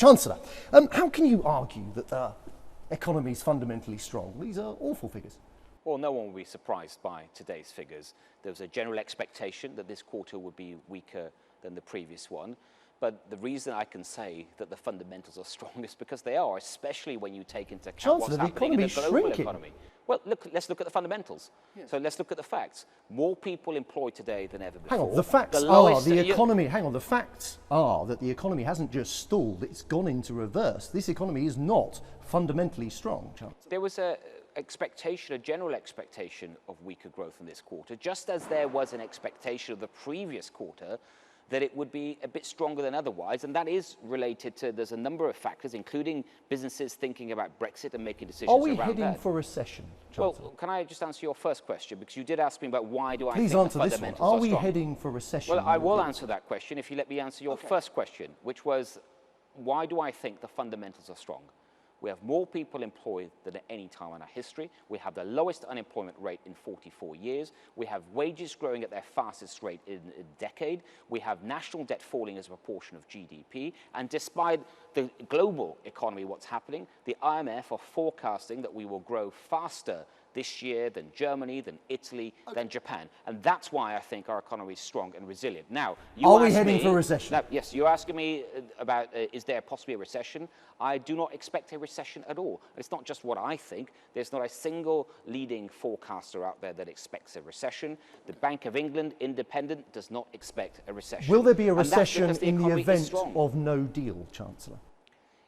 Chancellor, how can you argue that the economy is fundamentally strong? These are awful figures. Well, no one will be surprised by today's figures. There was a general expectation that this quarter would be weaker than the previous one. But the reason I can say that the fundamentals are strong is because they are, especially when you take into account what's happening in the global economy. Well, let's look at the fundamentals. Yes. So let's look at the facts. More people employed today than ever before. Hang on, the facts are that the economy hasn't just stalled, it's gone into reverse. This economy is not fundamentally strong, Chancellor. There was a general expectation of weaker growth in this quarter, just as there was an expectation of the previous quarter that it would be a bit stronger than otherwise, and that is related to, there's a number of factors, including businesses thinking about Brexit and making decisions around that. Are we heading for recession, Chancellor? Well, can I just answer your first question, because you did ask me about why do I think the fundamentals are strong. Are we heading for recession? Well, I will answer that question if you let me answer your first question, which was, why do I think the fundamentals are strong? We have more people employed than at any time in our history. We have the lowest unemployment rate in 44 years. We have wages growing at their fastest rate in a decade. We have national debt falling as a proportion of GDP. And despite the global economy, what's happening, the IMF are forecasting that we will grow faster this year than Germany, than Italy, than Japan. And that's why I think our economy is strong and resilient. Now, are we heading for recession? Now, yes, you're asking me about is there possibly a recession? I do not expect a recession at all. It's not just what I think. There's not a single leading forecaster out there that expects a recession. The Bank of England, independent, does not expect a recession. Will there be a recession in the event of no deal, Chancellor?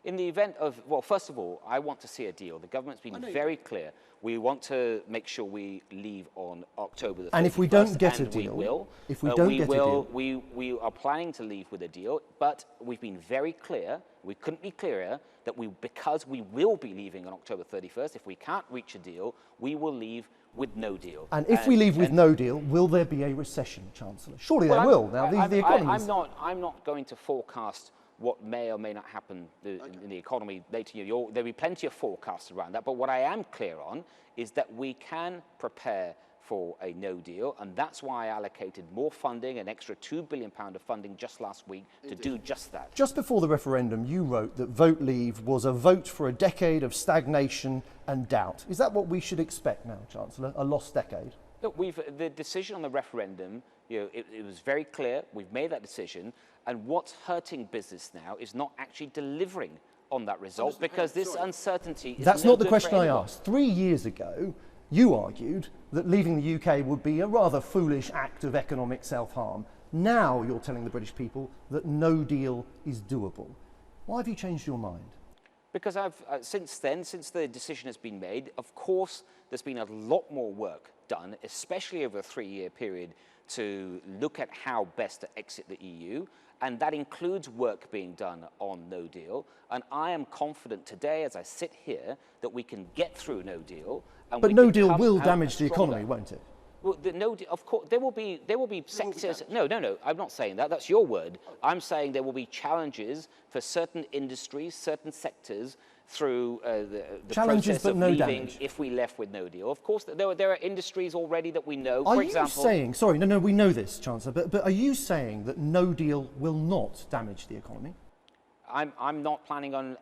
In the event of, well, first of all, I want to see a deal. The government's been very clear. We want to make sure we leave on October the 31st. And if we don't get a deal, we are planning to leave with a deal, but we've been very clear, we couldn't be clearer, that because we will be leaving on October 31st, if we can't reach a deal, we will leave with no deal. And if we leave with no deal, will there be a recession, Chancellor? Surely there will. Now, the economy I'm not going to forecast what may or may not happen in the economy later. There'll be plenty of forecasts around that. But what I am clear on is that we can prepare for a no deal. And that's why I allocated more funding, an extra £2 billion of funding just last week to do just that. Just before the referendum, you wrote that Vote Leave was a vote for a decade of stagnation and doubt. Is that what we should expect now, Chancellor? A lost decade? Look, the decision on the referendum, it was very clear. We've made that decision. And what's hurting business now is not actually delivering on that result because this uncertainty is That's not the question I asked. 3 years ago, you argued that leaving the UK would be a rather foolish act of economic self-harm. Now you're telling the British people that no deal is doable. Why have you changed your mind? Because since then, since the decision has been made, of course, there's been a lot more work done, especially over a 3-year period, to look at how best to exit the EU. And that includes work being done on no deal. And I am confident today, as I sit here, that we can get through no deal. But no deal will damage the economy, won't it? Well, of course, there will be sectors. No, I'm not saying that. That's your word. I'm saying there will be challenges for certain industries, certain sectors through the process of leaving if we left with no deal. Of course, there are industries already that we know. For example, are you saying? Sorry, no, we know this, Chancellor. But are you saying that no deal will not damage the economy? I'm not planning on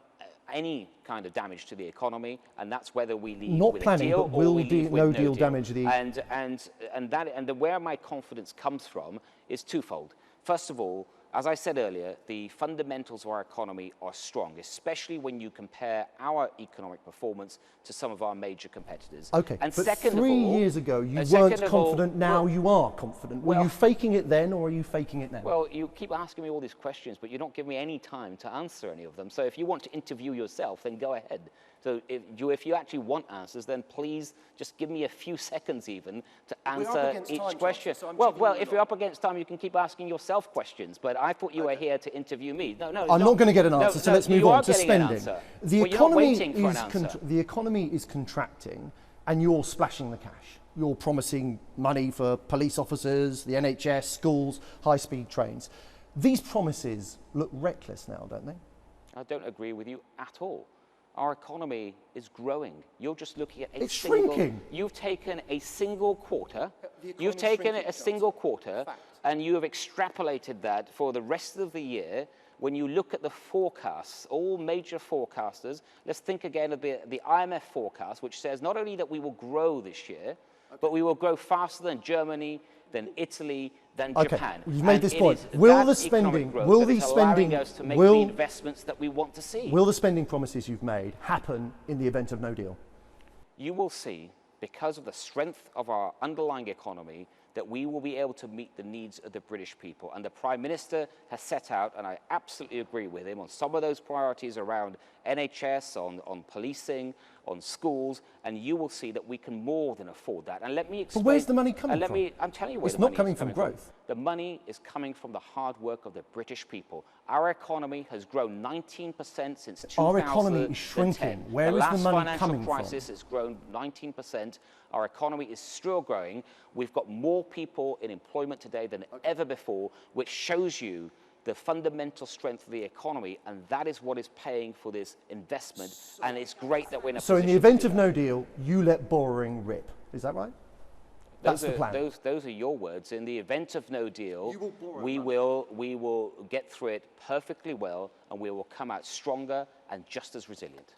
any kind of damage to the economy, and that's whether we leave not with planning, a deal but will or we leave with no no deal damage the where my confidence comes from is twofold. First of all, as I said earlier, the fundamentals of our economy are strong, especially when you compare our economic performance to some of our major competitors. Okay, and but second 3 years ago you weren't confident, now you are confident. Were you faking it then or are you faking it now? Well, you keep asking me all these questions, but you don't give me any time to answer any of them. So if you want to interview yourself, then go ahead. So if you actually want answers, then please just give me a few seconds even to answer each question. Well, if you're up against time, you can keep asking yourself questions. But I thought you were here to interview me. No, I'm not going to get an answer, so let's move on to spending. The economy is contracting, and you're splashing the cash. You're promising money for police officers, the NHS, schools, high-speed trains. These promises look reckless now, don't they? I don't agree with you at all. Our economy is growing. You're just looking at it's shrinking. You've taken a single quarter. And you have extrapolated that for the rest of the year when you look at the forecasts, all major forecasters, let's think again of the IMF forecast, which says not only that we will grow this year, but we will grow faster than Germany, than Italy, than Japan. You've made this point. Will the spending, the investments that we want to see. Will the spending promises you've made happen in the event of no deal? You will see, because of the strength of our underlying economy, that we will be able to meet the needs of the British people. And the Prime Minister has set out, and I absolutely agree with him, on some of those priorities around NHS, on policing, on schools, and you will see that we can more than afford that. And let me explain. But where's the money coming from? I'm telling you where it's the money not coming is from growth. The money is coming from the hard work of the British people. Our economy has grown 19% since 2010. Our economy is shrinking. Where is the money coming from? The last financial crisis has grown 19%. Our economy is still growing. We've got more people in employment today than ever before, which shows you the fundamental strength of the economy, and that is what is paying for this investment, and it's great that we're in a position. So in the event of no deal, you let borrowing rip. Is that right? That's the plan. Those are your words. In the event of no deal, we will get through it perfectly well, and we will come out stronger and just as resilient.